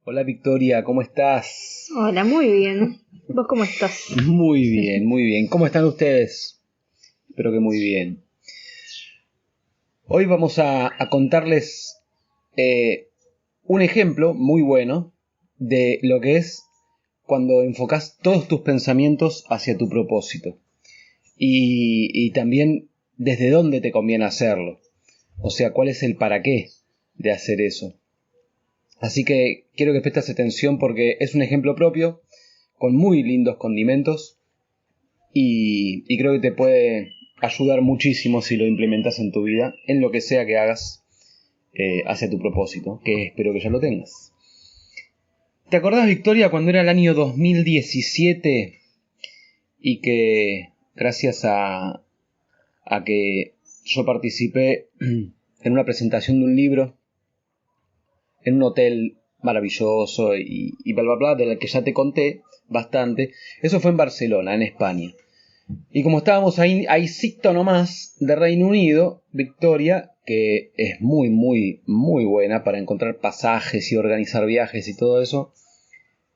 Hola Victoria, ¿cómo estás? Hola, muy bien. ¿Vos cómo estás? Muy bien, muy bien. ¿Cómo están ustedes? Espero que muy bien. Hoy vamos a contarles un ejemplo muy bueno de lo que es cuando enfocas todos tus pensamientos hacia tu propósito. Y también desde dónde te conviene hacerlo. O sea, cuál es el para qué de hacer eso. Así que quiero que prestes atención porque es un ejemplo propio, con muy lindos condimentos y creo que te puede ayudar muchísimo si lo implementas en tu vida, en lo que sea que hagas hacia tu propósito, que espero que ya lo tengas. ¿Te acordás, Victoria, cuando era el año 2017 y que gracias a que yo participé en una presentación de un libro en un hotel maravilloso y bla bla bla, del que ya te conté bastante? Eso fue en Barcelona, en España. Y como estábamos ahí nomás de Reino Unido, Victoria, que es muy, muy, muy buena para encontrar pasajes y organizar viajes y todo eso,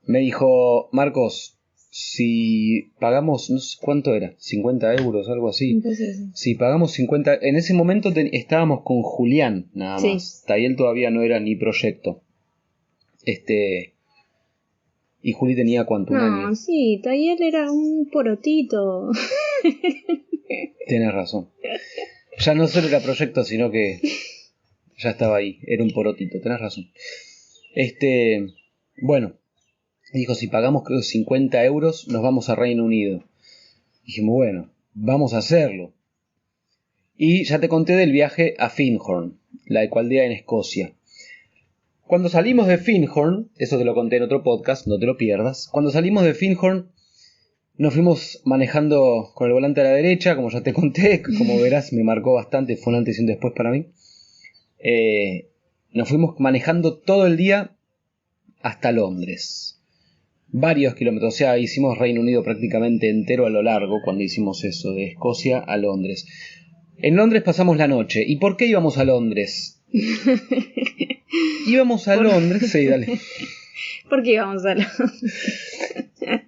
me dijo: Marcos, si pagamos, no sé cuánto era, 50 euros, algo así. Entonces, Si pagamos 50, en ese momento estábamos con Julián nada sí. más. Tayel todavía no era ni proyecto. Y Juli tenía cuánto, un año. No, sí, Tayel era un porotito. Tienes razón. Ya no solo era proyecto, sino que ya estaba ahí. Era un porotito, tenés razón. Bueno, dijo: si pagamos creo 50 euros, nos vamos a Reino Unido. Dijimos: bueno, vamos a hacerlo. Y ya te conté del viaje a Findhorn, la alcaldía en Escocia. Cuando salimos de Findhorn, eso te lo conté en otro podcast, no te lo pierdas. Cuando salimos de Findhorn, nos fuimos manejando con el volante a la derecha, como ya te conté, como verás me marcó bastante, fue un antes y un después para mí. Nos fuimos manejando todo el día hasta Londres. Varios kilómetros, o sea, hicimos Reino Unido prácticamente entero a lo largo cuando hicimos eso, de Escocia a Londres. En Londres pasamos la noche. ¿Y por qué íbamos a Londres? Íbamos a Londres, sí, dale. ¿Por qué íbamos a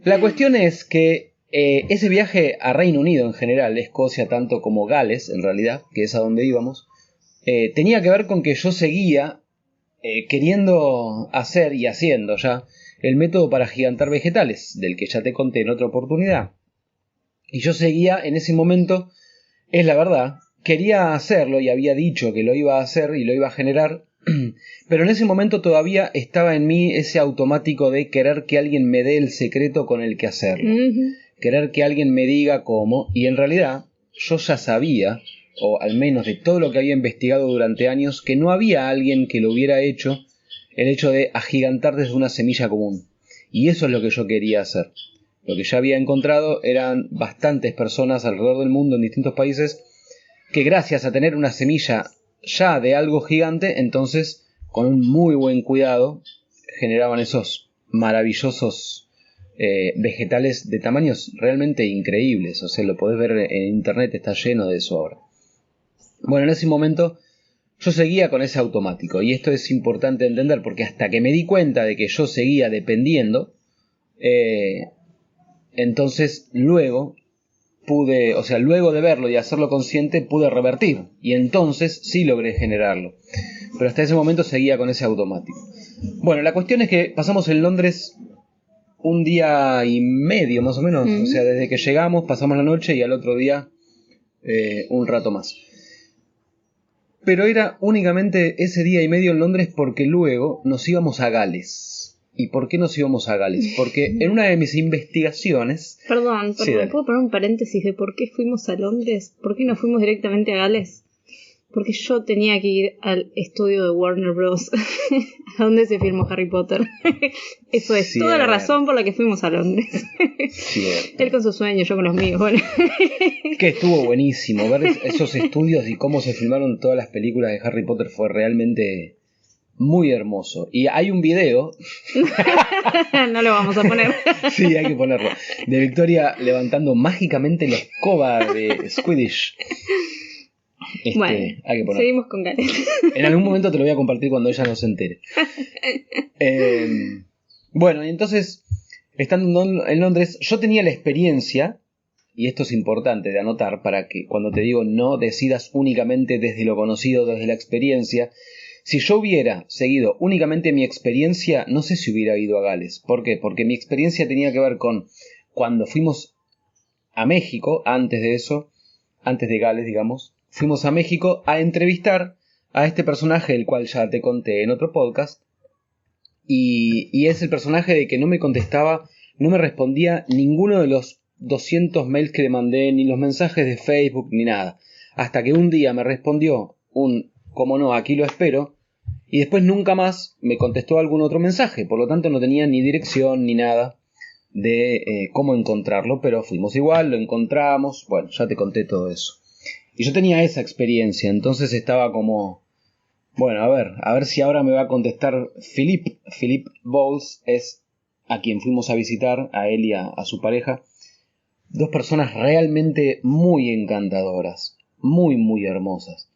La cuestión es que ese viaje a Reino Unido en general, Escocia tanto como Gales en realidad, que es a donde íbamos, tenía que ver con que yo seguía queriendo hacer y haciendo ya el método para agigantar vegetales, del que ya te conté en otra oportunidad. Y yo seguía en ese momento, es la verdad, quería hacerlo y había dicho que lo iba a hacer y lo iba a generar, pero en ese momento todavía estaba en mí ese automático de querer que alguien me dé el secreto con el que hacerlo, querer que alguien me diga cómo, y en realidad yo ya sabía, o al menos de todo lo que había investigado durante años, que no había alguien que lo hubiera hecho, el hecho de agigantar desde una semilla común. Y eso es lo que yo quería hacer. Lo que ya había encontrado eran bastantes personas alrededor del mundo en distintos países que gracias a tener una semilla ya de algo gigante, entonces con un muy buen cuidado generaban esos maravillosos vegetales de tamaños realmente increíbles. O sea, lo podés ver en internet, está lleno de eso ahora. Bueno, en ese momento yo seguía con ese automático, y esto es importante entender porque hasta que me di cuenta de que yo seguía dependiendo, entonces luego pude, o sea, luego de verlo y hacerlo consciente, pude revertir, y entonces sí logré generarlo. Pero hasta ese momento seguía con ese automático. Bueno, la cuestión es que pasamos en Londres un día y medio más o menos, o sea, desde que llegamos pasamos la noche y al otro día un rato más. Pero era únicamente ese día y medio en Londres porque luego nos íbamos a Gales. ¿Y por qué nos íbamos a Gales? Porque en una de mis investigaciones... Perdón, Sí, dale. ¿puedo poner un paréntesis de por qué fuimos a Londres? ¿Por qué no fuimos directamente a Gales? Porque yo tenía que ir al estudio de Warner Bros. A donde se filmó Harry Potter. Eso es toda la razón por la que fuimos a Londres. Cierto. Él con sus sueños, yo con los míos. Bueno. Que estuvo buenísimo ver esos estudios y cómo se filmaron todas las películas de Harry Potter. Fue realmente muy hermoso. Y hay un video... No lo vamos a poner. Sí, hay que ponerlo. De Victoria levantando mágicamente la escoba de Squidditch. Bueno, hay que poner. seguimos con Gales. En algún momento te lo voy a compartir cuando ella no se entere. Bueno, y entonces, estando en Londres, yo tenía la experiencia, y esto es importante de anotar para que cuando te digo no decidas únicamente desde lo conocido, desde la experiencia. Si yo hubiera seguido únicamente mi experiencia, no sé si hubiera ido a Gales. ¿Por qué? Porque mi experiencia tenía que ver con cuando fuimos a México, antes de eso, antes de Gales, digamos, fuimos a México a entrevistar a este personaje, el cual ya te conté en otro podcast, y es el personaje de que no me contestaba, no me respondía ninguno de los 200 mails que le mandé, ni los mensajes de Facebook, ni nada. Hasta que un día me respondió como no, aquí lo espero, y después nunca más me contestó algún otro mensaje. Por lo tanto no tenía ni dirección ni nada de cómo encontrarlo, pero fuimos igual, lo encontramos, bueno, ya te conté todo eso. Y yo tenía esa experiencia, entonces estaba como, bueno, a ver si ahora me va a contestar Philip. Philip Bowles es a quien fuimos a visitar, a él y a su pareja. Dos personas realmente muy encantadoras, muy, muy hermosas.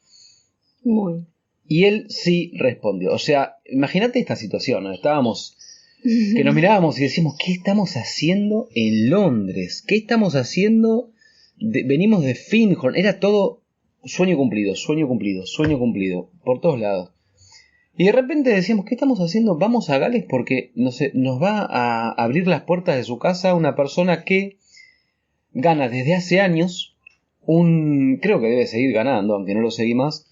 Muy. Y él sí respondió. O sea, imagínate esta situación, ¿no? Estábamos, que nos mirábamos y decíamos, ¿qué estamos haciendo en Londres? ¿Qué estamos haciendo? Venimos de Findhorn. Era todo sueño cumplido, sueño cumplido, sueño cumplido, por todos lados. Y de repente decíamos, ¿qué estamos haciendo? Vamos a Gales porque nos va a abrir las puertas de su casa una persona que gana desde hace años creo que debe seguir ganando, aunque no lo seguí más,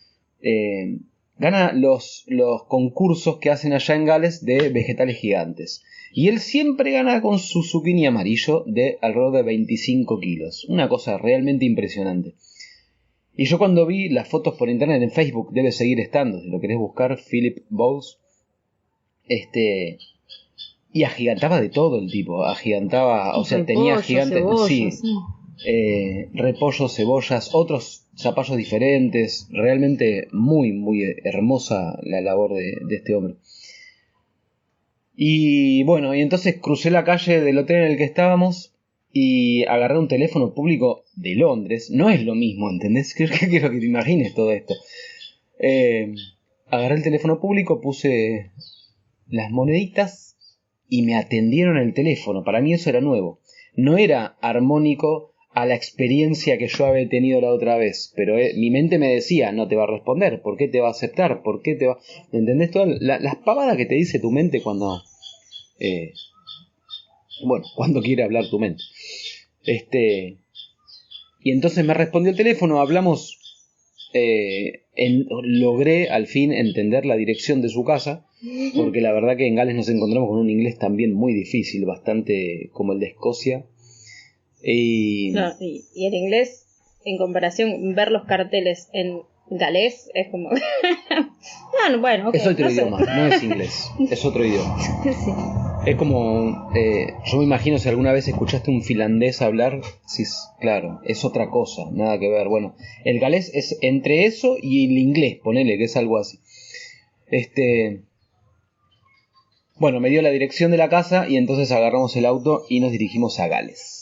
gana los concursos que hacen allá en Gales de vegetales gigantes. Y él siempre gana con su zucchini amarillo de alrededor de 25 kilos. Una cosa realmente impresionante. Y yo cuando vi las fotos por internet en Facebook, debe seguir estando, si lo querés buscar, Philip Bowles, y agigantaba de todo el tipo, agigantaba, o sea, repollo, tenía gigantes, cebollas, sí, repollo, cebollas, otros zapallos diferentes, realmente muy, muy hermosa la labor de este hombre. Y bueno, y entonces crucé la calle del hotel en el que estábamos y agarré un teléfono público de Londres. No es lo mismo, ¿entendés? Quiero que te imagines todo esto. Agarré el teléfono público, puse las moneditas y me atendieron el teléfono. Para mí eso era nuevo. No era armónico a la experiencia que yo había tenido la otra vez, pero mi mente me decía, no te va a responder, ¿por qué te va a aceptar? ¿Por qué te va...? ¿Entendés? Todas las pavadas que te dice tu mente cuando... cuando quiere hablar tu mente. Y entonces me respondió el teléfono, hablamos, logré al fin entender la dirección de su casa, porque la verdad que en Gales nos encontramos con un inglés también muy difícil, bastante como el de Escocia. Y el inglés, en comparación, ver los carteles en galés es como... bueno, okay, es otro idioma, no es inglés, es otro idioma. Sí. Es como, yo me imagino si alguna vez escuchaste un finlandés hablar, sí, claro, es otra cosa, nada que ver. Bueno, el galés es entre eso y el inglés, ponele que es algo así. Bueno, me dio la dirección de la casa y entonces agarramos el auto y nos dirigimos a Gales.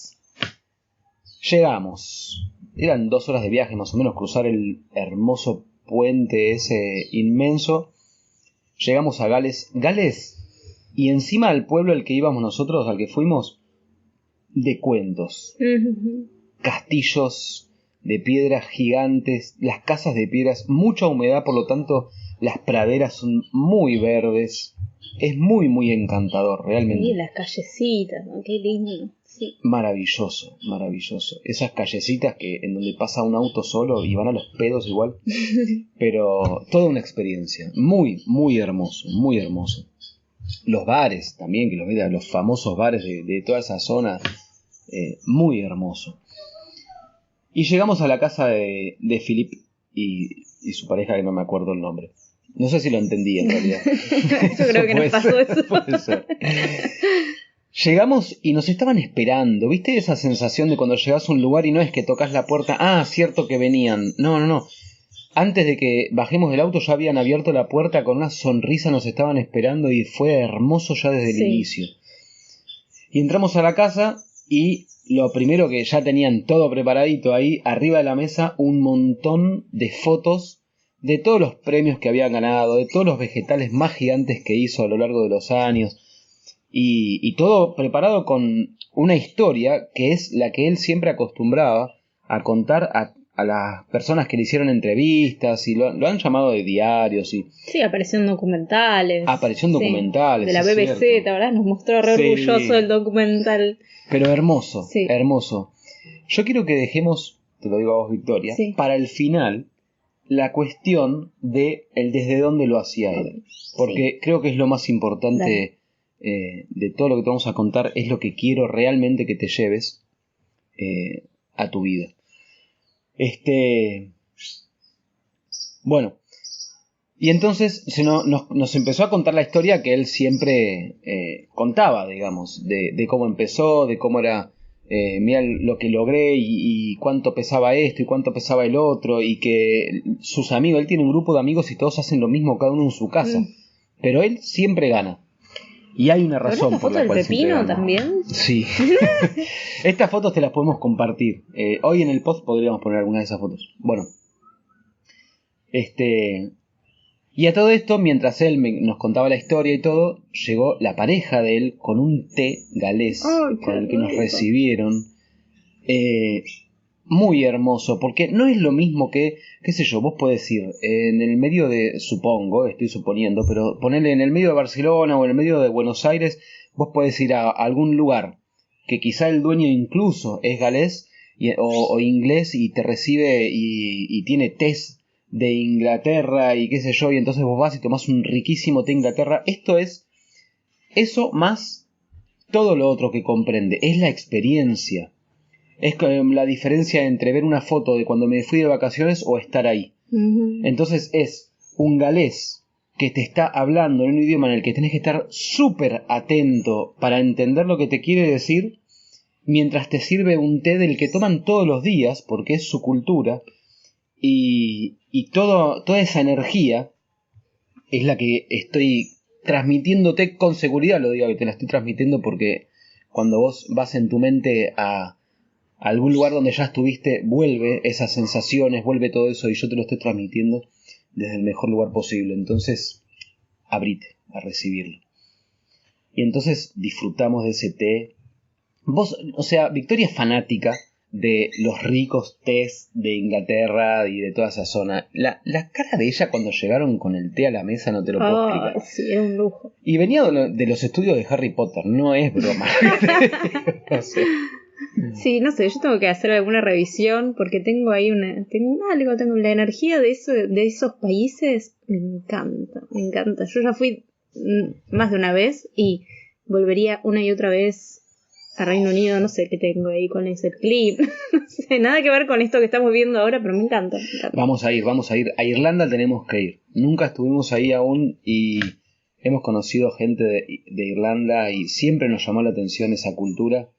Llegamos, eran 2 horas de viaje más o menos, cruzar el hermoso puente ese inmenso. Llegamos a Gales, y encima al pueblo al que íbamos nosotros, al que fuimos, de cuentos. Castillos de piedras gigantes, las casas de piedras, mucha humedad, por lo tanto las praderas son muy verdes. Es muy, muy encantador, realmente. Sí, las callecitas, ¿no? Qué lindo. Sí. Maravilloso, maravilloso. Esas callecitas en donde pasa un auto solo y van a los pedos igual. Pero toda una experiencia. Muy, muy hermoso, muy hermoso. Los bares también, que los famosos bares de toda esa zona. Muy hermoso. Y llegamos a la casa de Philip y su pareja, que no me acuerdo el nombre. No sé si lo entendí en realidad. Yo creo que nos pasó eso. Puede ser. Llegamos y nos estaban esperando. ¿Viste esa sensación de cuando llegas a un lugar y no es que tocas la puerta? Ah, cierto que venían. No. Antes de que bajemos del auto ya habían abierto la puerta, con una sonrisa nos estaban esperando y fue hermoso ya desde el inicio. Y entramos a la casa y lo primero que ya tenían todo preparadito ahí, arriba de la mesa, un montón de fotos de todos los premios que había ganado, de todos los vegetales más gigantes que hizo a lo largo de los años, y todo preparado con una historia que es la que él siempre acostumbraba a contar a las personas que le hicieron entrevistas, y lo han llamado de diarios, y Sí, apareció en documentales. apareció en documentales. De la es BBC, cierto. ¿verdad? Nos mostró re Sí. orgulloso del documental. Pero hermoso, Sí. hermoso. Yo quiero que dejemos, te lo digo a vos, Victoria, Sí. para el final la cuestión de el desde dónde lo hacía él. Porque creo que es lo más importante de todo lo que te vamos a contar, es lo que quiero realmente que te lleves a tu vida. Bueno, y entonces nos empezó a contar la historia que él siempre contaba, digamos, de cómo empezó, de cómo era, mira lo que logré y cuánto pesaba esto y cuánto pesaba el otro, y que sus amigos, él tiene un grupo de amigos y todos hacen lo mismo cada uno en su casa, pero él siempre gana. Y hay una razón por la cual del siempre pepino gana. también? Sí. Estas fotos te las podemos compartir. Hoy en el post podríamos poner alguna de esas fotos. Bueno. Y a todo esto, mientras él nos contaba la historia y todo, llegó la pareja de él con un té galés con el que nos recibieron. Muy hermoso, porque no es lo mismo que, qué sé yo, vos podés ir en el medio de, supongo, estoy suponiendo, pero ponerle en el medio de Barcelona o en el medio de Buenos Aires, vos podés ir a algún lugar que quizá el dueño incluso es galés o inglés y te recibe y tiene tés de Inglaterra y qué sé yo, y entonces vos vas y tomás un riquísimo té Inglaterra. Esto es eso más todo lo otro que comprende, es la experiencia. Es la diferencia entre ver una foto de cuando me fui de vacaciones o estar ahí. Entonces es un galés que te está hablando en un idioma en el que tenés que estar súper atento para entender lo que te quiere decir, mientras te sirve un té del que toman todos los días, porque es su cultura, y toda esa energía es la que estoy transmitiéndote con seguridad, lo digo que te la estoy transmitiendo porque cuando vos vas en tu mente a algún lugar donde ya estuviste, vuelve esas sensaciones, vuelve todo eso, y yo te lo estoy transmitiendo desde el mejor lugar posible. Entonces, abrite a recibirlo. Y entonces disfrutamos de ese té. Vos, o sea, Victoria es fanática de los ricos tés de Inglaterra y de toda esa zona. La cara de ella cuando llegaron con el té a la mesa no te lo puedo explicar. Sí, era un lujo. Y venía de los estudios de Harry Potter, no es broma. No sé. Sí, no sé, yo tengo que hacer alguna revisión porque tengo ahí tengo la energía de esos países, me encanta. Yo ya fui más de una vez y volvería una y otra vez a Reino Unido, no sé qué tengo ahí con ese clip, no sé, nada que ver con esto que estamos viendo ahora, pero me encanta. Vamos a ir, a Irlanda tenemos que ir, nunca estuvimos ahí aún y hemos conocido gente de Irlanda y siempre nos llamó la atención esa cultura.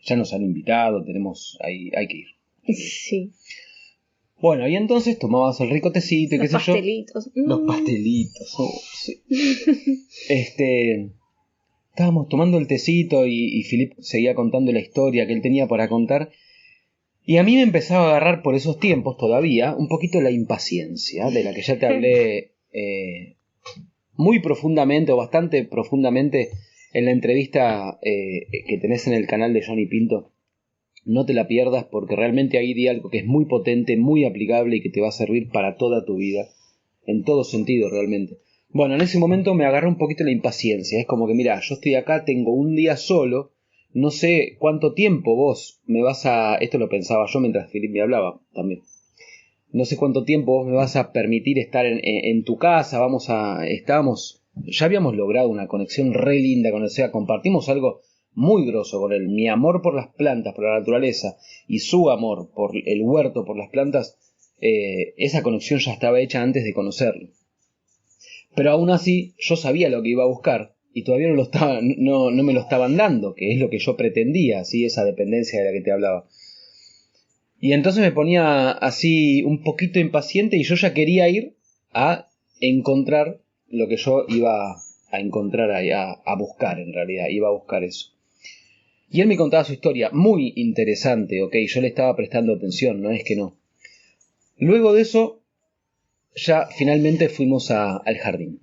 Ya nos han invitado, hay que ir. Sí. Bueno, y entonces tomabas el rico tecito y qué sé yo. Los pastelitos. Sí. Estábamos tomando el tecito y Philip seguía contando la historia que él tenía para contar. Y a mí me empezaba a agarrar por esos tiempos todavía un poquito la impaciencia, de la que ya te hablé muy profundamente o bastante profundamente en la entrevista que tenés en el canal de Johnny Pinto. No te la pierdas porque realmente ahí di algo que es muy potente, muy aplicable y que te va a servir para toda tu vida, en todo sentido realmente. Bueno, en ese momento me agarró un poquito la impaciencia. Es como que, mira, yo estoy acá, tengo un día solo, no sé cuánto tiempo vos me vas a... Esto lo pensaba yo mientras Philip me hablaba también. No sé cuánto tiempo vos me vas a permitir estar en tu casa, ya habíamos logrado una conexión re linda con él, o sea, compartimos algo muy grosso con él. Mi amor por las plantas, por la naturaleza, y su amor por el huerto, por las plantas, esa conexión ya estaba hecha antes de conocerlo. Pero aún así, yo sabía lo que iba a buscar, y todavía no me lo estaban dando, que es lo que yo pretendía, así, esa dependencia de la que te hablaba. Y entonces me ponía así un poquito impaciente y yo ya quería ir a encontrar lo que yo iba a encontrar ahí, a buscar en realidad, iba a buscar eso. Y él me contaba su historia, muy interesante, ok, yo le estaba prestando atención, no es que no. Luego de eso, ya finalmente fuimos al jardín.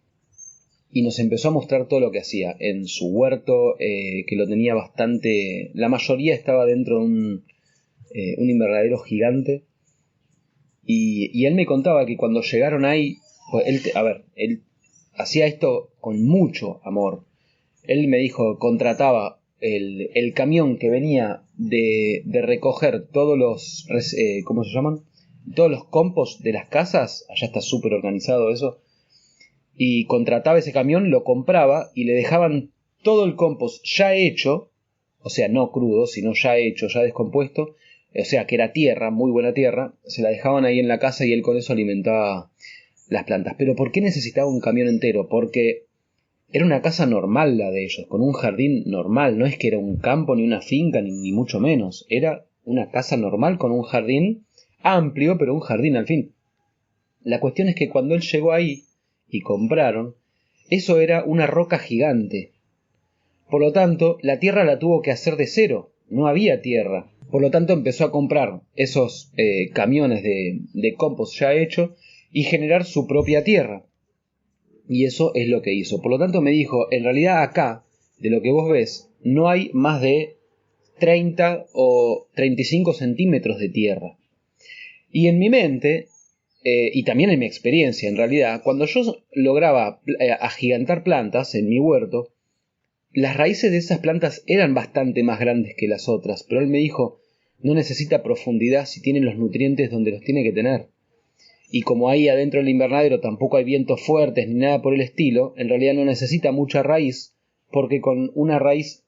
Y nos empezó a mostrar todo lo que hacía en su huerto, que lo tenía bastante... La mayoría estaba dentro de un invernadero gigante. Y él me contaba que cuando llegaron ahí... Pues él hacía esto con mucho amor. Él me dijo, contrataba el camión que venía de recoger todos los... ¿cómo se llaman? Todos los compost de las casas. Allá está súper organizado eso. Y contrataba ese camión, lo compraba y le dejaban todo el compost ya hecho, o sea, no crudo, sino ya hecho, ya descompuesto, o sea, que era tierra, muy buena tierra, se la dejaban ahí en la casa y él con eso alimentaba las plantas. Pero ¿por qué necesitaba un camión entero? Porque era una casa normal la de ellos, con un jardín normal, no es que era un campo ni una finca, ni mucho menos, era una casa normal con un jardín amplio, pero un jardín al fin. La cuestión es que cuando él llegó ahí, y compraron, eso era una roca gigante. Por lo tanto, la tierra la tuvo que hacer de cero, no había tierra. Por lo tanto, empezó a comprar esos camiones de compost ya hecho y generar su propia tierra. Y eso es lo que hizo. Por lo tanto, me dijo, en realidad acá, de lo que vos ves, no hay más de 30 o 35 centímetros de tierra. Y en mi mente... y también en mi experiencia, en realidad, cuando yo lograba agigantar plantas en mi huerto, las raíces de esas plantas eran bastante más grandes que las otras, pero él me dijo, no necesita profundidad si tiene los nutrientes donde los tiene que tener. Y como ahí adentro del invernadero tampoco hay vientos fuertes ni nada por el estilo, en realidad no necesita mucha raíz, porque con una raíz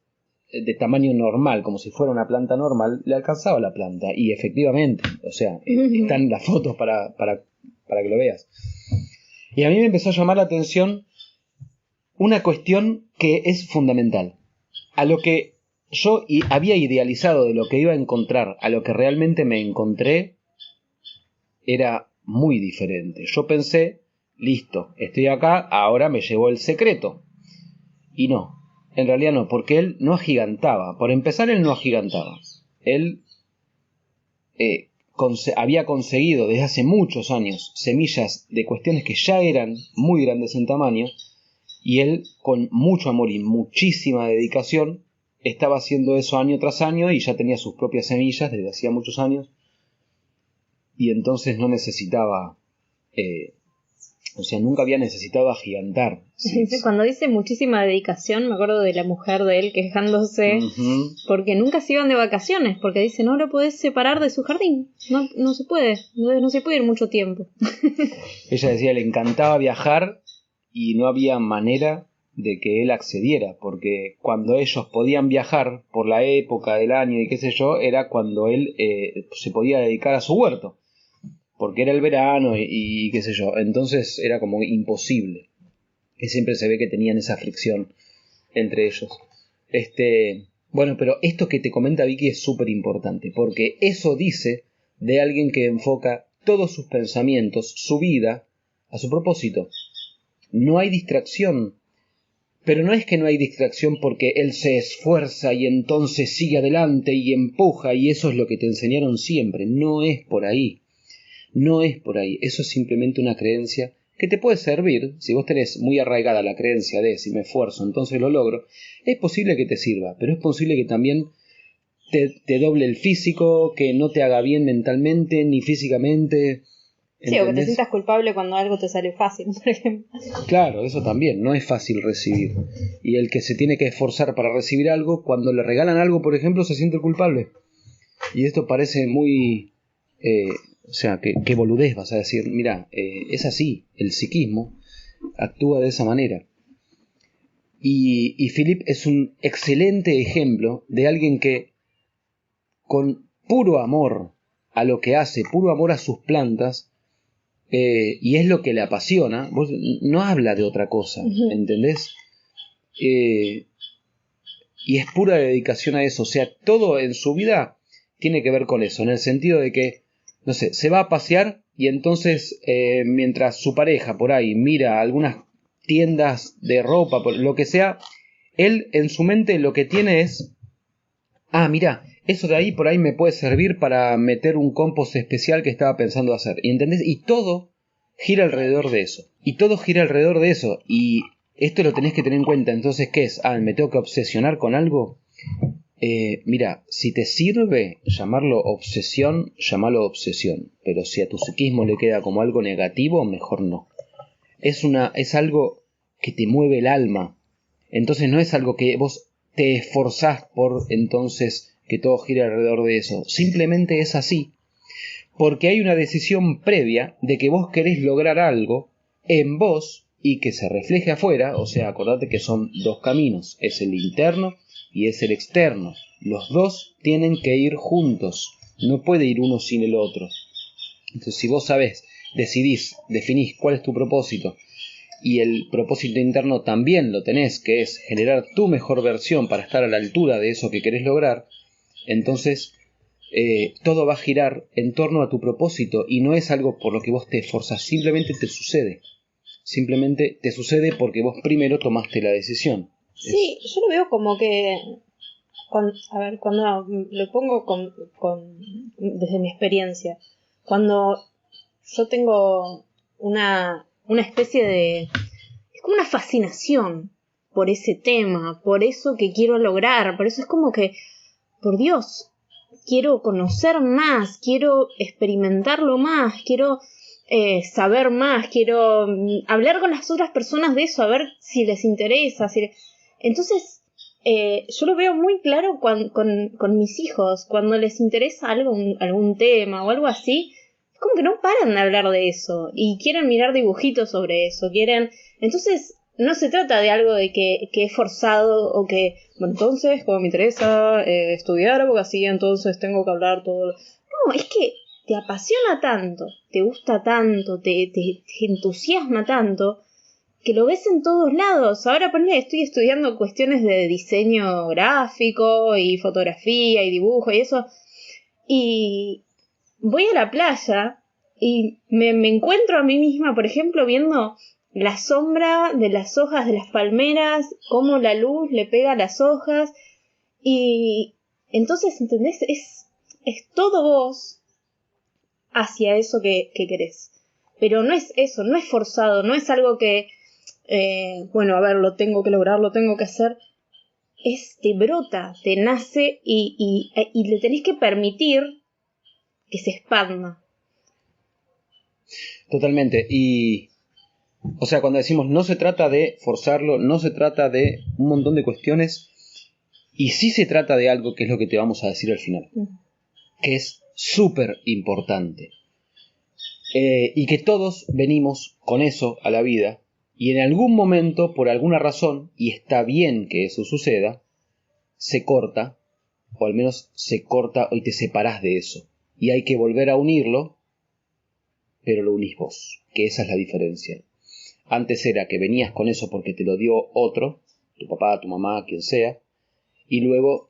de tamaño normal, como si fuera una planta normal, le alcanzaba la planta. Y efectivamente, o sea, están las fotos para que lo veas. Y a mí me empezó a llamar la atención una cuestión que es fundamental. A lo que yo había idealizado de lo que iba a encontrar, a lo que realmente me encontré, era muy diferente. Yo pensé, listo, estoy acá, ahora me llevo el secreto. Y no. En realidad no, porque él no agigantaba. Por empezar, él no agigantaba. Él había conseguido desde hace muchos años semillas de cuestiones que ya eran muy grandes en tamaño, y él, con mucho amor y muchísima dedicación, estaba haciendo eso año tras año y ya tenía sus propias semillas desde hacía muchos años, y entonces no necesitaba... o sea, nunca había necesitado agigantar. Sí. Cuando dice muchísima dedicación, me acuerdo de la mujer de él quejándose porque nunca se iban de vacaciones, porque dice, no lo podés separar de su jardín, no se puede, no se puede ir mucho tiempo. Ella decía, le encantaba viajar y no había manera de que él accediera, porque cuando ellos podían viajar por la época del año y qué sé yo, era cuando él se podía dedicar a su huerto. Porque era el verano y qué sé yo, entonces era como imposible. Y siempre se ve que tenían esa fricción entre ellos. Bueno, pero esto que te comenta Vicky es súper importante, porque eso dice de alguien que enfoca todos sus pensamientos, su vida, a su propósito. No hay distracción, pero no es que no hay distracción porque él se esfuerza y entonces sigue adelante y empuja y eso es lo que te enseñaron siempre. No es por ahí. No es por ahí, eso es simplemente una creencia que te puede servir. Si vos tenés muy arraigada la creencia de si me esfuerzo, entonces lo logro, es posible que te sirva, pero es posible que también te doble el físico, que no te haga bien mentalmente ni físicamente. ¿Entendés? Sí, o que te sientas culpable cuando algo te sale fácil, por ejemplo. Claro, eso también, no es fácil recibir. Y el que se tiene que esforzar para recibir algo, cuando le regalan algo, por ejemplo, se siente culpable. Y esto parece muy... o sea, que boludez vas a decir, mira, es así, el psiquismo actúa de esa manera. Y Philip es un excelente ejemplo de alguien que con puro amor a lo que hace, puro amor a sus plantas, y es lo que le apasiona, no habla de otra cosa, ¿entendés? Y es pura dedicación a eso, o sea, todo en su vida tiene que ver con eso, en el sentido de que no sé, se va a pasear y entonces mientras su pareja por ahí mira algunas tiendas de ropa, lo que sea, él en su mente lo que tiene es Ah, mira, eso de ahí por ahí me puede servir para meter un compost especial que estaba pensando hacer. ¿Y entendés? Y todo gira alrededor de eso. Y todo gira alrededor de eso. Y esto lo tenés que tener en cuenta. Entonces, ¿qué es? Ah, ¿me tengo que obsesionar con algo? Mira, si te sirve llamarlo obsesión, llámalo obsesión. Pero si a tu psiquismo le queda como algo negativo, mejor no. Es algo que te mueve el alma. Entonces no es algo que vos te esforzás por entonces que todo gire alrededor de eso. Simplemente es así. Porque hay una decisión previa de que vos querés lograr algo en vos y que se refleje afuera. O sea, acordate que son dos caminos. Es el interno y es el externo. Los dos tienen que ir juntos. No puede ir uno sin el otro. Entonces, si vos sabés, definís cuál es tu propósito, y el propósito interno también lo tenés, que es generar tu mejor versión para estar a la altura de eso que querés lograr, entonces todo va a girar en torno a tu propósito y no es algo por lo que vos te esforzás, simplemente te sucede. Simplemente te sucede porque vos primero tomaste la decisión. Sí, yo lo veo como que, cuando lo pongo desde mi experiencia, cuando yo tengo una especie de... es como una fascinación por ese tema, por eso que quiero lograr, por eso es como que, por Dios, quiero conocer más, quiero experimentarlo más, quiero saber más, quiero hablar con las otras personas de eso, a ver si les interesa. Entonces, yo lo veo muy claro con mis hijos, cuando les interesa algún tema o algo así, es como que no paran de hablar de eso y quieren mirar dibujitos sobre eso, entonces no se trata de algo de que es forzado o que, bueno, entonces como me interesa estudiar abogacía, entonces tengo que hablar todo. No, es que te apasiona tanto, te gusta tanto, te entusiasma tanto, que lo ves en todos lados. Ahora estoy estudiando cuestiones de diseño gráfico y fotografía y dibujo y eso, y voy a la playa y me encuentro a mí misma, por ejemplo, viendo la sombra de las hojas de las palmeras, cómo la luz le pega a las hojas, y entonces, ¿entendés? Es todo vos hacia eso que querés. Pero no es eso, no es forzado, no es algo que, bueno, a ver, lo tengo que lograr, lo tengo que hacer. Te brota, te nace y le tenés que permitir que se expanda. Totalmente. Y, o sea, cuando decimos no se trata de forzarlo, no se trata de un montón de cuestiones, y sí se trata de algo que es lo que te vamos a decir al final, que es súper importante. Y que todos venimos con eso a la vida, y en algún momento, por alguna razón, y está bien que eso suceda, se corta, o al menos se corta y te separás de eso. Y hay que volver a unirlo, pero lo unís vos, que esa es la diferencia. Antes era que venías con eso porque te lo dio otro, tu papá, tu mamá, quien sea, y luego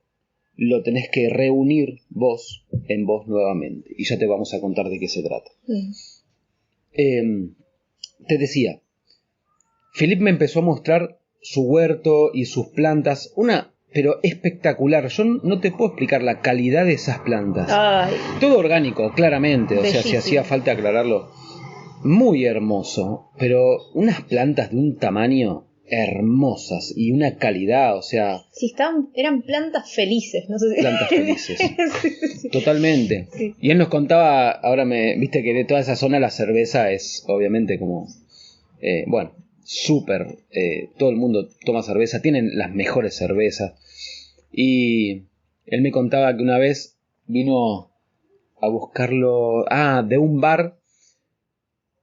lo tenés que reunir vos en vos nuevamente. Y ya te vamos a contar de qué se trata. Te decía, Philip me empezó a mostrar su huerto y sus plantas, pero espectacular. Yo no te puedo explicar la calidad de esas plantas. Ay. Todo orgánico, claramente. Bellísimo. O sea, si hacía falta aclararlo. Muy hermoso, pero unas plantas de un tamaño hermosas y una calidad, o sea... Sí, eran plantas felices, no sé si... Plantas felices. Sí. Totalmente. Sí. Y él nos contaba, viste que de toda esa zona la cerveza es obviamente como... bueno, súper... todo el mundo toma cerveza, tienen las mejores cervezas. Y él me contaba que una vez vino a buscarlo... de un bar...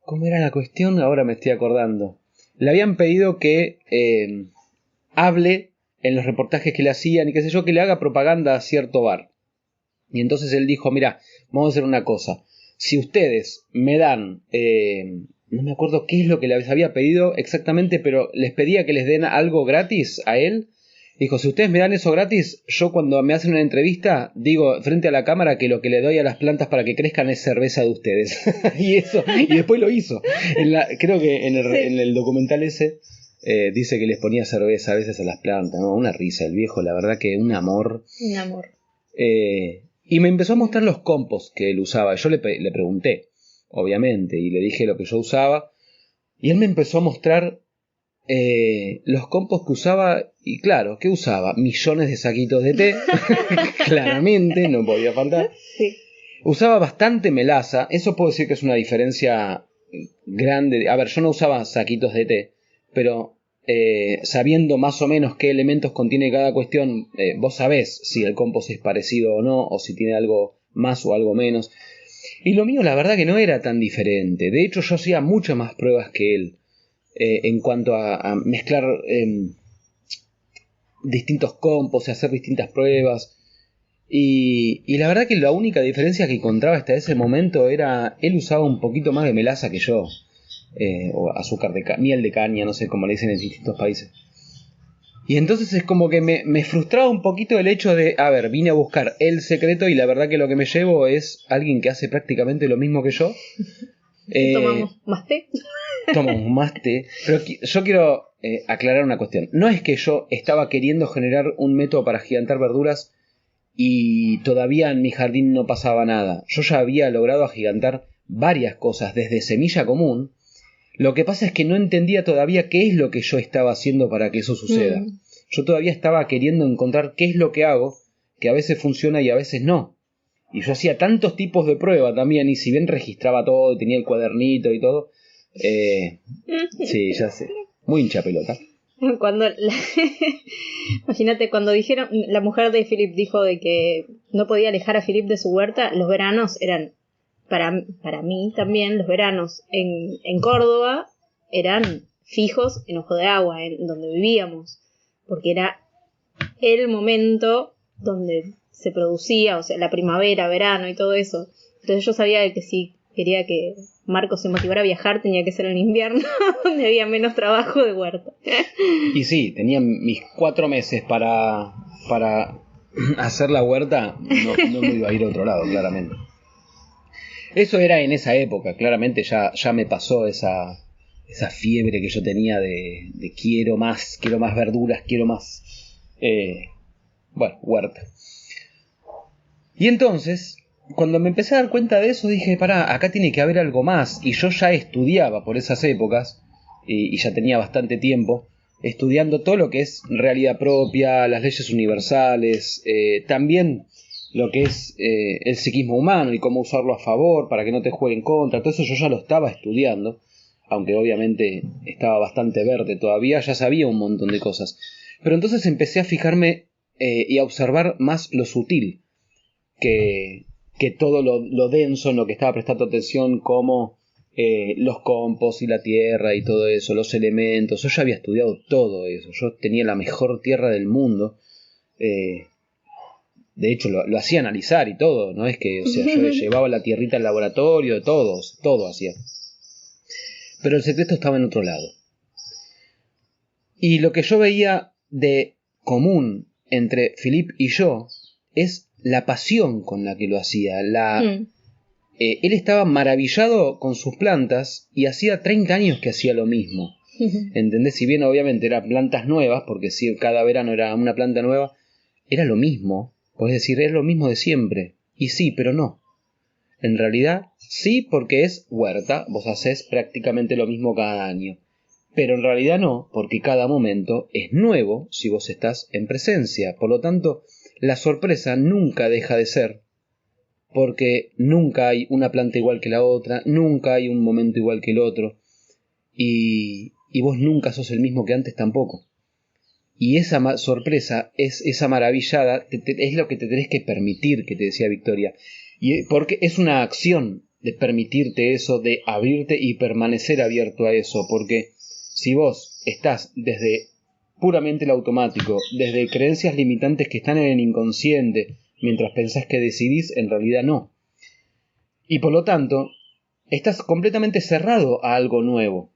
¿Cómo era la cuestión? Ahora me estoy acordando. Le habían pedido que hable en los reportajes que le hacían y qué sé yo, que le haga propaganda a cierto bar. Y entonces él dijo, mira, vamos a hacer una cosa. Si ustedes me dan, no me acuerdo qué es lo que les había pedido exactamente, pero les pedía que les den algo gratis a él. Dijo, si ustedes me dan eso gratis, yo cuando me hacen una entrevista digo frente a la cámara que lo que le doy a las plantas para que crezcan es cerveza de ustedes. y después lo hizo. Creo que en el documental ese dice que les ponía cerveza a veces a las plantas, ¿no? Una risa el viejo, la verdad que un amor. Un amor. Y me empezó a mostrar los compos que él usaba. Yo le pregunté, obviamente, y le dije lo que yo usaba. Y él me empezó a mostrar los compos que usaba. Y claro, ¿qué usaba? Millones de saquitos de té. Claramente, no podía faltar. Sí. Usaba bastante melaza. Eso puedo decir que es una diferencia grande. A ver, yo no usaba saquitos de té, pero sabiendo más o menos qué elementos contiene cada cuestión, vos sabés si el compost es parecido o no, o si tiene algo más o algo menos. Y lo mío la verdad que no era tan diferente. De hecho yo hacía muchas más pruebas que él en cuanto a mezclar distintos composts, hacer distintas pruebas. Y la verdad que la única diferencia que encontraba hasta ese momento era él usaba un poquito más de melaza que yo. O azúcar de miel de caña, no sé cómo le dicen en distintos países. Y entonces es como que me frustraba un poquito el hecho de, a ver, vine a buscar el secreto y la verdad que lo que me llevo es alguien que hace prácticamente lo mismo que yo. ¿Tomamos más té? Tomamos más té. Pero yo quiero aclarar una cuestión. No es que yo estaba queriendo generar un método para agigantar verduras y todavía en mi jardín no pasaba nada. Yo ya había logrado agigantar varias cosas desde semilla común. Lo que pasa es que no entendía todavía qué es lo que yo estaba haciendo para que eso suceda. Yo todavía estaba queriendo encontrar qué es lo que hago, que a veces funciona y a veces no. Y yo hacía tantos tipos de prueba también, y si bien registraba todo, tenía el cuadernito y todo, sí, ya sé, muy hincha pelota. Imagínate, cuando dijeron, la mujer de Philip dijo de que no podía alejar a Philip de su huerta, los veranos eran... Para mí también los veranos en Córdoba eran fijos en Ojo de Agua, en donde vivíamos, porque era el momento donde se producía, o sea, la primavera, verano y todo eso. Entonces yo sabía de que si quería que Marcos se motivara a viajar tenía que ser en invierno, donde había menos trabajo de huerta. Y sí, tenía mis 4 meses para hacer la huerta, no me iba a ir a otro lado, claramente. Eso era en esa época, claramente ya me pasó esa fiebre que yo tenía de quiero más verduras, quiero más, huerta. Y entonces, cuando me empecé a dar cuenta de eso, dije, pará, acá tiene que haber algo más. Y yo ya estudiaba por esas épocas, y ya tenía bastante tiempo, estudiando todo lo que es realidad propia, las leyes universales, también... lo que es el psiquismo humano y cómo usarlo a favor para que no te juegue en contra, todo eso yo ya lo estaba estudiando, aunque obviamente estaba bastante verde todavía, ya sabía un montón de cosas. Pero entonces empecé a fijarme y a observar más lo sutil que todo lo denso en lo que estaba prestando atención, como los compost y la tierra y todo eso, los elementos. Yo ya había estudiado todo eso, yo tenía la mejor tierra del mundo. De hecho, lo hacía analizar y todo, no es que, o sea, yo le llevaba la tierrita al laboratorio, todo hacía. Pero el secreto estaba en otro lado. Y lo que yo veía de común entre Philip y yo es la pasión con la que lo hacía. Él estaba maravillado con sus plantas y hacía 30 años que hacía lo mismo. ¿Entendés? Si bien obviamente eran plantas nuevas, porque si cada verano era una planta nueva, era lo mismo. Podés decir, es lo mismo de siempre. Y sí, pero no. En realidad, sí, porque es huerta. Vos hacés prácticamente lo mismo cada año. Pero en realidad no, porque cada momento es nuevo si vos estás en presencia. Por lo tanto, la sorpresa nunca deja de ser. Porque nunca hay una planta igual que la otra. Nunca hay un momento igual que el otro. Y vos nunca sos el mismo que antes tampoco. Y esa sorpresa, esa maravillada, es lo que te tenés que permitir, que te decía Victoria. Y porque es una acción de permitirte eso, de abrirte y permanecer abierto a eso. Porque si vos estás desde puramente el automático, desde creencias limitantes que están en el inconsciente, mientras pensás que decidís, en realidad no. Y por lo tanto, estás completamente cerrado a algo nuevo.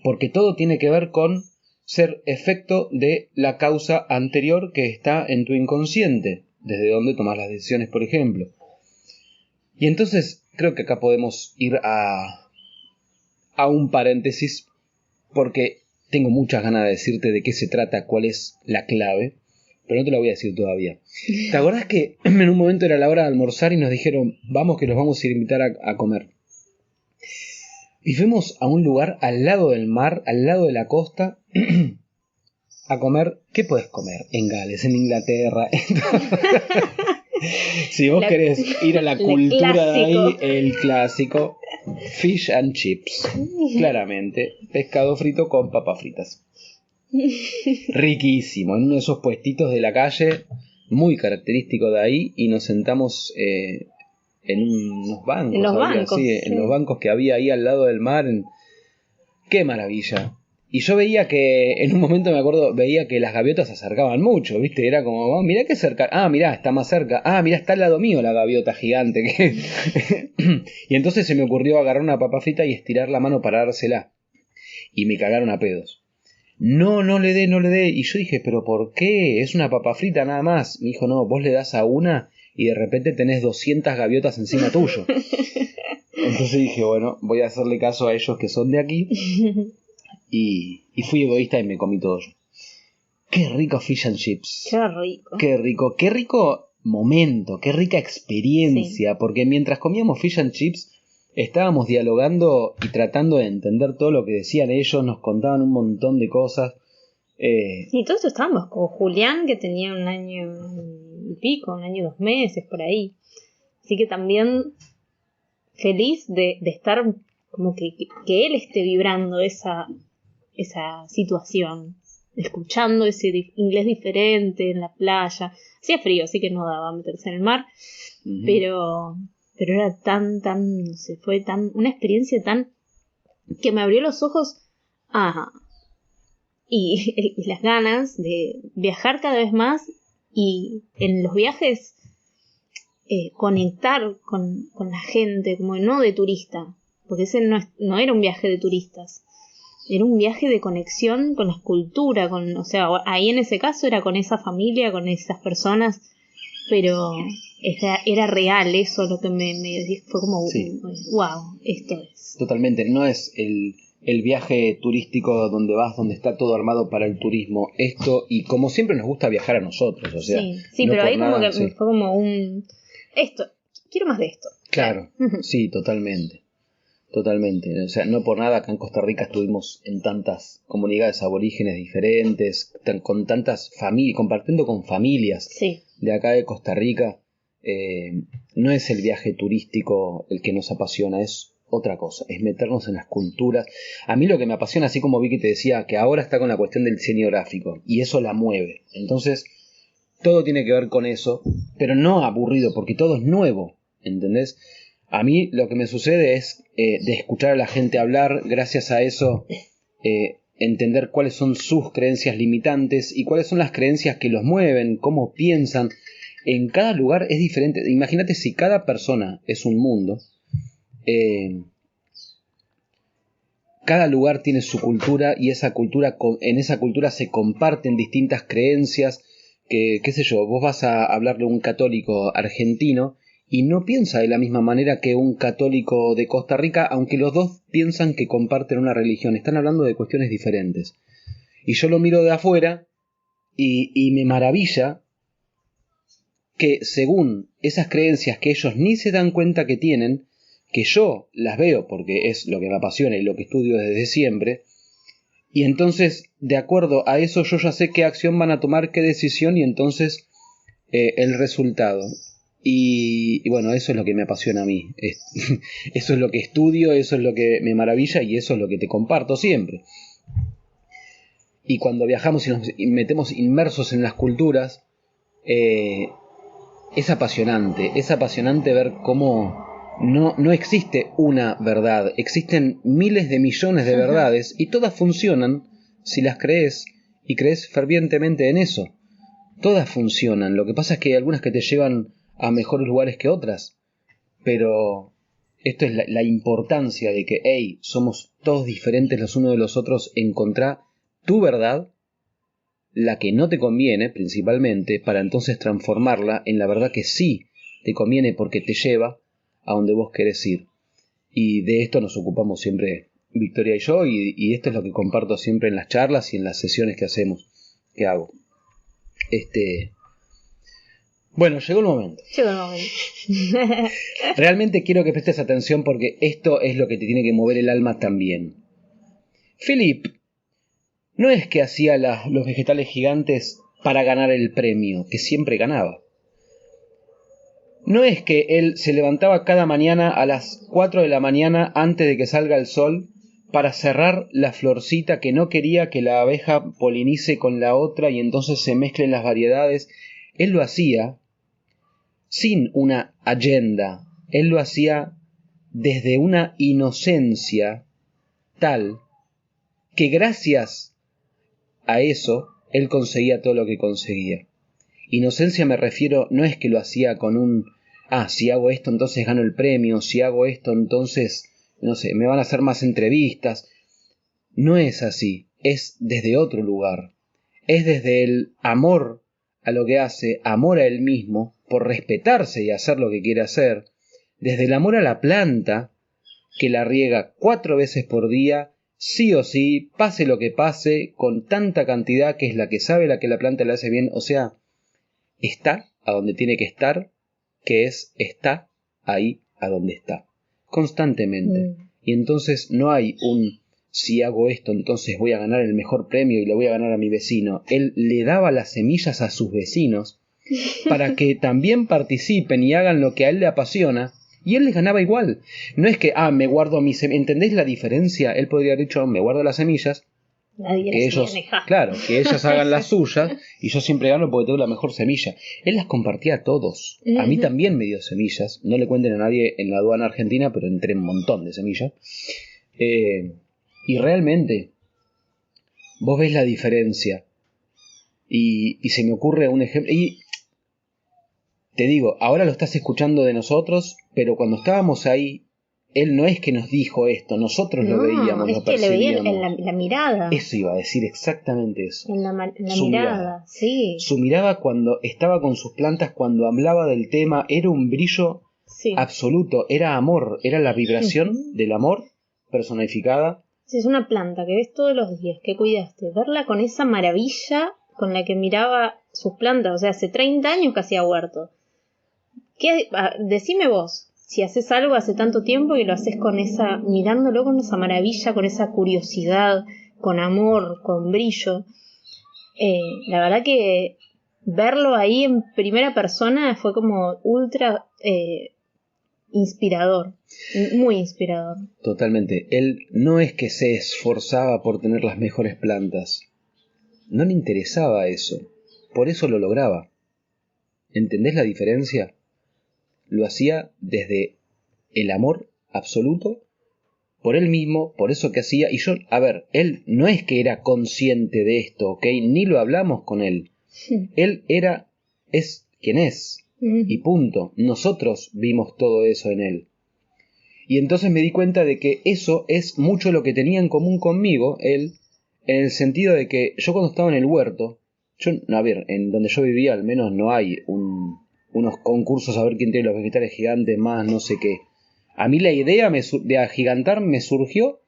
Porque todo tiene que ver con ser efecto de la causa anterior que está en tu inconsciente, desde donde tomas las decisiones, por ejemplo. Y entonces creo que acá podemos ir a un paréntesis, porque tengo muchas ganas de decirte de qué se trata, cuál es la clave, pero no te la voy a decir todavía. ¿Te acordás que en un momento era la hora de almorzar y nos dijeron, vamos que los vamos a ir a invitar a comer? Y fuimos a un lugar al lado del mar, al lado de la costa, a comer. ¿Qué podés comer en Gales, en Inglaterra? Si vos querés ir a la cultura de ahí, el clásico, fish and chips, claramente, pescado frito con papas fritas. Riquísimo, en uno de esos puestitos de la calle, muy característico de ahí, y nos sentamos en unos bancos, en los bancos que había ahí al lado del mar. ¡Qué maravilla! Y yo veía que, en un momento me acuerdo, veía que las gaviotas se acercaban mucho, ¿viste? Era como, oh, mirá qué cerca, mirá, está más cerca, mirá, está al lado mío la gaviota gigante. Y entonces se me ocurrió agarrar una papa frita y estirar la mano para dársela. Y me cagaron a pedos. No le dé. Y yo dije, ¿pero por qué? Es una papa frita nada más. Me dijo, no, vos le das a una y de repente tenés 200 gaviotas encima tuyo. Entonces dije, bueno, voy a hacerle caso a ellos que son de aquí. Y fui egoísta y me comí todo yo. Qué rico fish and chips. Qué rico momento, qué rica experiencia. Sí. Porque mientras comíamos fish and chips, estábamos dialogando y tratando de entender todo lo que decían ellos. Nos contaban un montón de cosas. Y todos estábamos con Julián, que tenía 1 año y pico, 1 año y 2 meses, por ahí. Así que también feliz de estar, como que él esté vibrando esa situación, escuchando ese inglés diferente en la playa. Hacía frío, así que no daba meterse en el mar, pero era no sé, fue una experiencia tan que me abrió los ojos y las ganas de viajar cada vez más, y en los viajes conectar con la gente, como no de turista, porque ese no era un viaje de turistas. Era un viaje de conexión con la escultura, o sea, ahí en ese caso era con esa familia, con esas personas, pero era real eso, lo que me fue como, sí. Wow, esto es. Totalmente, no es el viaje turístico donde vas, donde está todo armado para el turismo, esto, y como siempre nos gusta viajar a nosotros, o sea. Sí, no, pero ahí como que fue como quiero más de esto. Claro, sí, totalmente. Totalmente, o sea, no por nada acá en Costa Rica estuvimos en tantas comunidades aborígenes diferentes, con tantas familias, compartiendo con familias de acá de Costa Rica. No es el viaje turístico el que nos apasiona, es otra cosa, es meternos en las culturas. A mí lo que me apasiona, así como Vicky te decía, que ahora está con la cuestión del diseño gráfico, y eso la mueve. Entonces, todo tiene que ver con eso, pero no aburrido, porque todo es nuevo, ¿entendés? A mí lo que me sucede es de escuchar a la gente hablar, gracias a eso entender cuáles son sus creencias limitantes y cuáles son las creencias que los mueven, cómo piensan. En cada lugar es diferente. Imagínate si cada persona es un mundo, cada lugar tiene su cultura y en esa cultura se comparten distintas creencias. Qué sé yo, vos vas a hablarle a un católico argentino y no piensa de la misma manera que un católico de Costa Rica, aunque los dos piensan que comparten una religión. Están hablando de cuestiones diferentes. Y yo lo miro de afuera y me maravilla que según esas creencias que ellos ni se dan cuenta que tienen, que yo las veo porque es lo que me apasiona y lo que estudio desde siempre, y entonces de acuerdo a eso yo ya sé qué acción van a tomar, qué decisión, y entonces el resultado. Y bueno, eso es lo que me apasiona a mí. Eso es lo que estudio, eso es lo que me maravilla y eso es lo que te comparto siempre. Y cuando viajamos y nos metemos inmersos en las culturas, es apasionante ver cómo no existe una verdad, existen miles de millones de verdades y todas funcionan si las crees y crees fervientemente en eso. Todas funcionan, lo que pasa es que hay algunas que te llevan a mejores lugares que otras, pero esto es la importancia de que, somos todos diferentes los unos de los otros, encontrar tu verdad, la que no te conviene principalmente, para entonces transformarla en la verdad que sí te conviene porque te lleva a donde vos querés ir. Y de esto nos ocupamos siempre Victoria y yo, y esto es lo que comparto siempre en las charlas y en las sesiones que hago. Bueno, llegó el momento. Llegó el momento. Realmente quiero que prestes atención porque esto es lo que te tiene que mover el alma también. Philip no es que hacía los vegetales gigantes para ganar el premio, que siempre ganaba. No es que él se levantaba cada mañana a las 4 de la mañana antes de que salga el sol para cerrar la florcita que no quería que la abeja polinice con la otra y entonces se mezclen las variedades. Él lo hacía sin una agenda, él lo hacía desde una inocencia tal que gracias a eso él conseguía todo lo que conseguía. Inocencia me refiero, no es que lo hacía con un, si hago esto entonces gano el premio, si hago esto entonces, no sé, me van a hacer más entrevistas. No es así, es desde otro lugar, es desde el amor a lo que hace, amor a él mismo, por respetarse y hacer lo que quiere hacer, desde el amor a la planta, que la riega 4 veces por día, sí o sí, pase lo que pase, con tanta cantidad que es la que sabe la que la planta le hace bien, o sea, está a donde tiene que estar, que es, está ahí a donde está, constantemente. Y entonces no hay un, si hago esto, entonces voy a ganar el mejor premio y le voy a ganar a mi vecino. Él le daba las semillas a sus vecinos para que también participen y hagan lo que a él le apasiona, y él les ganaba igual. No es que, me guardo mis semillas. ¿Entendés la diferencia? Él podría haber dicho, me guardo las semillas, que ellos, claro, que ellas hagan las suyas y yo siempre gano porque tengo la mejor semilla. Él las compartía a todos. A mí también me dio semillas. No le cuenten a nadie en la aduana argentina, pero entré un montón de semillas. Y realmente vos ves la diferencia. Y se me ocurre un ejemplo. Y te digo, ahora lo estás escuchando de nosotros, pero cuando estábamos ahí, él no es que nos dijo esto, nosotros lo veíamos, lo percibíamos. Es que le veían en la mirada. Eso iba a decir, exactamente eso. En la mirada, sí. Su mirada cuando estaba con sus plantas, cuando hablaba del tema, era un brillo absoluto, era amor, era la vibración del amor personificada. Sí, es una planta que ves todos los días, que cuidaste, verla con esa maravilla con la que miraba sus plantas, o sea, hace 30 años que hacía huerto. Decime vos, si haces algo hace tanto tiempo y lo haces con esa, mirándolo con esa maravilla, con esa curiosidad, con amor, con brillo. La verdad que verlo ahí en primera persona fue como ultra inspirador, muy inspirador. Totalmente. Él no es que se esforzaba por tener las mejores plantas. No le interesaba eso. Por eso lo lograba. ¿Entendés la diferencia? Lo hacía desde el amor absoluto por él mismo, por eso que hacía. Y yo, él no es que era consciente de esto, ¿ok? Ni lo hablamos con él. Él es quien es. Y punto. Nosotros vimos todo eso en él. Y entonces me di cuenta de que eso es mucho lo que tenía en común conmigo, él, en el sentido de que yo cuando estaba en el huerto, en donde yo vivía al menos no hay unos concursos a ver quién tiene los vegetales gigantes más, no sé qué. A mí la idea de agigantar me surgió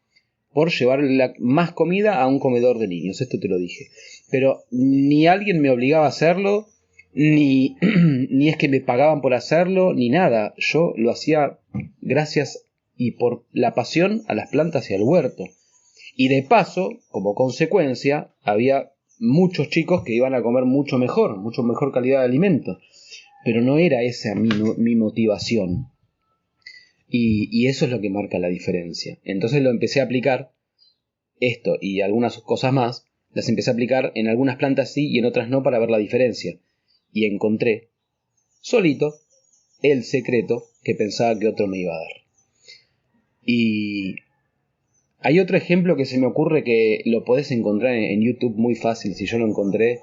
por llevar más comida a un comedor de niños, esto te lo dije. Pero ni alguien me obligaba a hacerlo, ni es que me pagaban por hacerlo, ni nada. Yo lo hacía gracias y por la pasión a las plantas y al huerto. Y de paso, como consecuencia, había muchos chicos que iban a comer mucho mejor calidad de alimentos. Pero no era esa mi motivación. Y eso es lo que marca la diferencia. Entonces lo empecé a aplicar, esto y algunas cosas más, las empecé a aplicar en algunas plantas sí y en otras no para ver la diferencia. Y encontré, solito, el secreto que pensaba que otro me iba a dar. Y hay otro ejemplo que se me ocurre que lo podés encontrar en YouTube muy fácil, si yo lo encontré.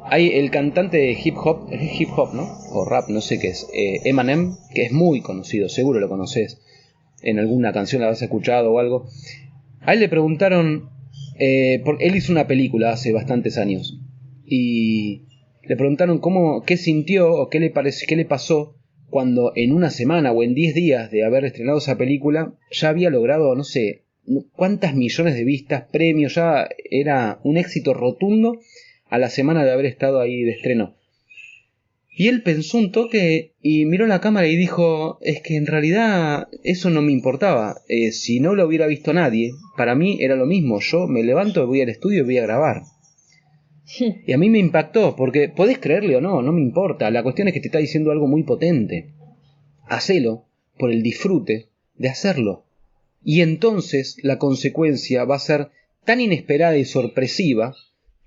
Hay el cantante de hip hop, ¿no? O rap, no sé qué es, Eminem, que es muy conocido, seguro lo conoces. En alguna canción la habrás escuchado o algo. A él le preguntaron, porque él hizo una película hace bastantes años, y le preguntaron qué sintió o qué le pasó cuando en una semana o en 10 días de haber estrenado esa película ya había logrado, no sé, cuántas millones de vistas, premios, ya era un éxito rotundo a la semana de haber estado ahí de estreno. Y él pensó un toque y miró la cámara y dijo, es que en realidad eso no me importaba. Si no lo hubiera visto nadie, para mí era lo mismo. Yo me levanto, voy al estudio y voy a grabar. Y a mí me impactó, porque podés creerle o no, no me importa. La cuestión es que te está diciendo algo muy potente. Hacelo por el disfrute de hacerlo. Y entonces la consecuencia va a ser tan inesperada y sorpresiva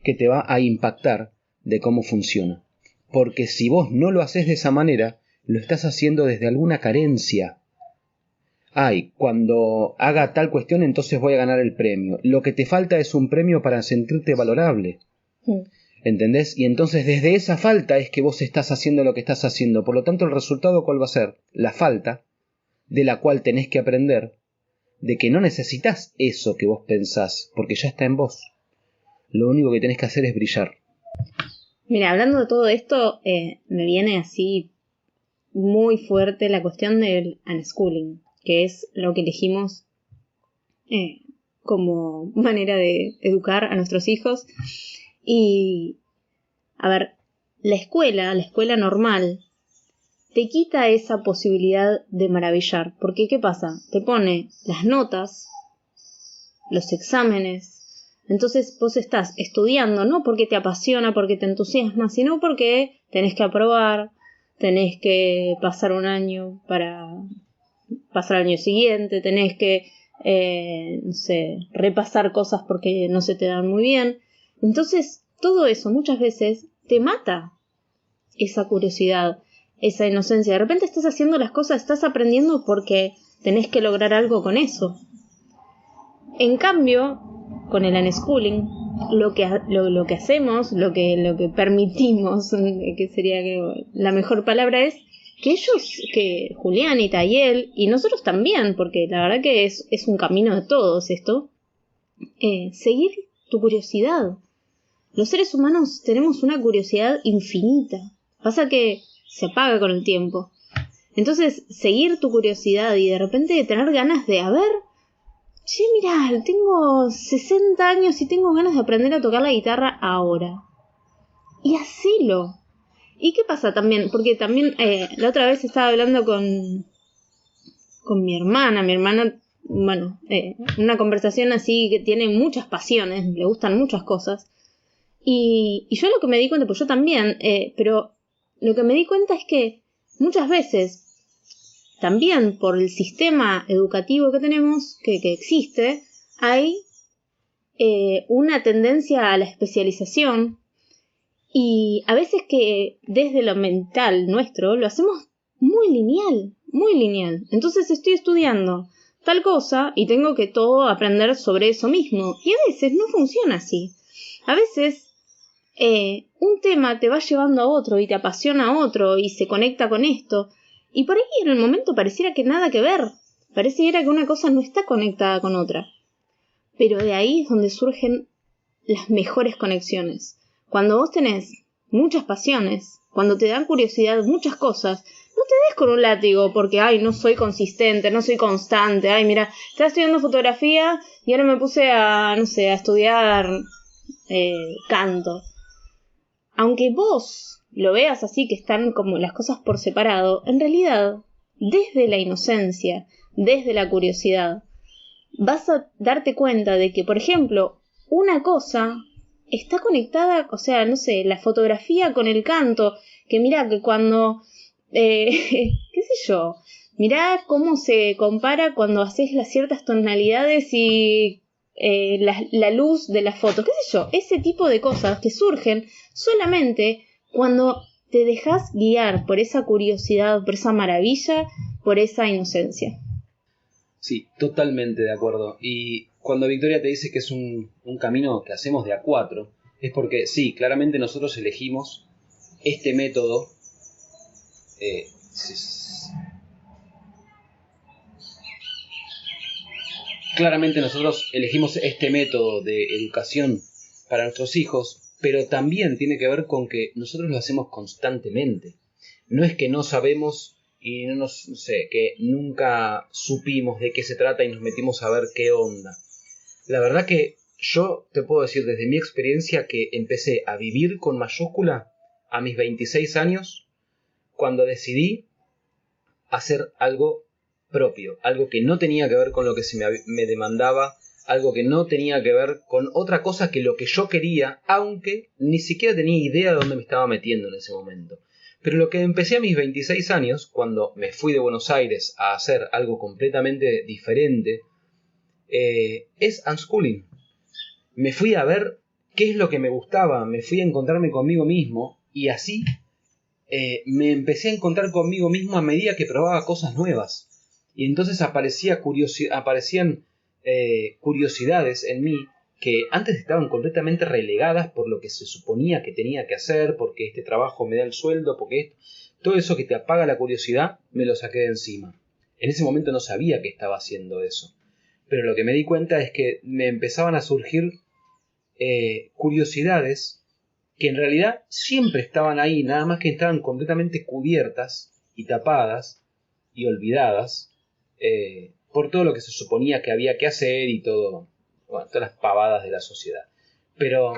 que te va a impactar de cómo funciona. Porque si vos no lo haces de esa manera, lo estás haciendo desde alguna carencia. Ay, cuando haga tal cuestión entonces voy a ganar el premio. Lo que te falta es un premio para sentirte valorable. ¿Entendés? Y entonces desde esa falta es que vos estás haciendo lo que estás haciendo. Por lo tanto, el resultado, ¿cuál va a ser? La falta, de la cual tenés que aprender, de que no necesitas eso que vos pensás, porque ya está en vos. Lo único que tenés que hacer es brillar. Mira, hablando de todo esto, me viene así muy fuerte la cuestión del unschooling, que es lo que elegimos como manera de educar a nuestros hijos. Y, a ver, la escuela normal, te quita esa posibilidad de maravillar. Porque, ¿qué pasa? Te pone las notas, los exámenes. Entonces vos estás estudiando, no porque te apasiona, porque te entusiasma, sino porque tenés que aprobar, tenés que pasar un año para pasar al año siguiente, tenés que, no sé, repasar cosas porque no se te dan muy bien. Entonces, todo eso muchas veces te mata esa curiosidad, esa inocencia. De repente estás haciendo las cosas, estás aprendiendo porque tenés que lograr algo con eso. En cambio, con el unschooling, lo que hacemos, lo que permitimos, que sería la mejor palabra, es que ellos, que Julián y Tayel, y nosotros también, porque la verdad que es un camino de todos esto, seguir tu curiosidad. Los seres humanos tenemos una curiosidad infinita. Pasa que se apaga con el tiempo. Entonces, seguir tu curiosidad y de repente tener ganas de, a ver, che, mirá, tengo 60 años y tengo ganas de aprender a tocar la guitarra ahora. Y hacelo. ¿Y qué pasa también? Porque también la otra vez estaba hablando con mi hermana. Mi hermana, bueno, una conversación así que tiene muchas pasiones, le gustan muchas cosas. Y yo lo que me di cuenta, pues yo también, pero lo que me di cuenta es que muchas veces, también por el sistema educativo que tenemos, que existe, hay una tendencia a la especialización y a veces que desde lo mental nuestro lo hacemos muy lineal, muy lineal. Entonces estoy estudiando tal cosa y tengo que todo aprender sobre eso mismo. Y a veces no funciona así. A veces un tema te va llevando a otro y te apasiona a otro y se conecta con esto. Y por ahí en el momento pareciera que nada que ver. Pareciera que una cosa no está conectada con otra. Pero de ahí es donde surgen las mejores conexiones. Cuando vos tenés muchas pasiones, cuando te dan curiosidad muchas cosas, no te des con un látigo porque, ay, no soy consistente, no soy constante, ay, mira, estaba estudiando fotografía y ahora me puse a, no sé, a estudiar canto. Aunque vos lo veas así, que están como las cosas por separado, en realidad, desde la inocencia, desde la curiosidad, vas a darte cuenta de que, por ejemplo, una cosa está conectada, o sea, no sé, la fotografía con el canto, que mira que cuando, qué sé yo, mirá cómo se compara cuando haces las ciertas tonalidades y la luz de la foto, qué sé yo, ese tipo de cosas que surgen solamente cuando te dejas guiar por esa curiosidad, por esa maravilla, por esa inocencia. Sí, totalmente de acuerdo. Y cuando Victoria te dice que es un camino que hacemos de a cuatro, es porque sí, claramente nosotros elegimos este método. Claramente nosotros elegimos este método de educación para nuestros hijos, pero también tiene que ver con que nosotros lo hacemos constantemente. No es que no sabemos y no sé, que nunca supimos de qué se trata y nos metimos a ver qué onda. La verdad que yo te puedo decir desde mi experiencia que empecé a vivir con mayúscula a mis 26 años cuando decidí hacer algo propio, algo que no tenía que ver con lo que me demandaba, algo que no tenía que ver con otra cosa que lo que yo quería, aunque ni siquiera tenía idea de dónde me estaba metiendo en ese momento. Pero lo que empecé a mis 26 años, cuando me fui de Buenos Aires a hacer algo completamente diferente, es unschooling. Me fui a ver qué es lo que me gustaba, me fui a encontrarme conmigo mismo y así me empecé a encontrar conmigo mismo a medida que probaba cosas nuevas. Y entonces aparecían curiosidades en mí que antes estaban completamente relegadas por lo que se suponía que tenía que hacer, porque este trabajo me da el sueldo, todo eso que te apaga la curiosidad me lo saqué de encima. En ese momento no sabía que estaba haciendo eso, pero lo que me di cuenta es que me empezaban a surgir curiosidades que en realidad siempre estaban ahí, nada más que estaban completamente cubiertas y tapadas y olvidadas por todo lo que se suponía que había que hacer y todo, bueno, todas las pavadas de la sociedad. Pero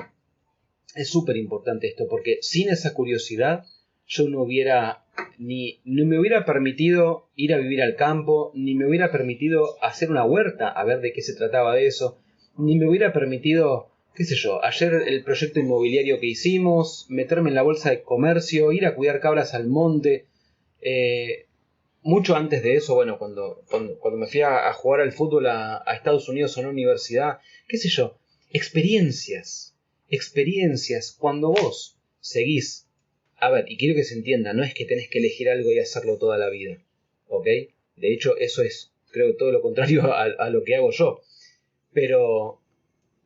es súper importante esto, porque sin esa curiosidad yo no me hubiera permitido ir a vivir al campo, ni me hubiera permitido hacer una huerta a ver de qué se trataba de eso, ni me hubiera permitido, qué sé yo, ayer el proyecto inmobiliario que hicimos, meterme en la bolsa de comercio, ir a cuidar cabras al monte. Mucho antes de eso, bueno, cuando me fui a jugar al fútbol a Estados Unidos o a una universidad, qué sé yo, experiencias, cuando vos seguís, a ver, y quiero que se entienda, no es que tenés que elegir algo y hacerlo toda la vida, ¿ok? De hecho, eso es, creo, todo lo contrario a lo que hago yo, pero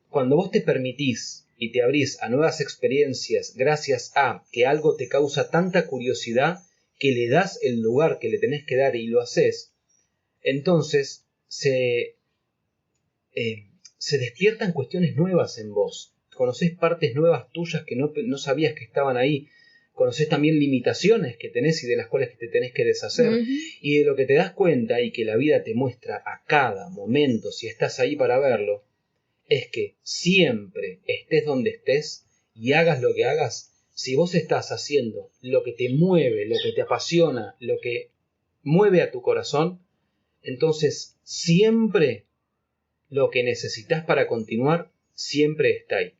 cuando vos te permitís y te abrís a nuevas experiencias gracias a que algo te causa tanta curiosidad que le das el lugar que le tenés que dar y lo haces, entonces se despiertan cuestiones nuevas en vos. Conocés partes nuevas tuyas que no sabías que estaban ahí. Conocés también limitaciones que tenés y de las cuales te tenés que deshacer. Uh-huh. Y de lo que te das cuenta y que la vida te muestra a cada momento, si estás ahí para verlo, es que siempre estés donde estés y hagas lo que hagas, si vos estás haciendo lo que te mueve, lo que te apasiona, lo que mueve a tu corazón, entonces siempre lo que necesitas para continuar siempre está ahí.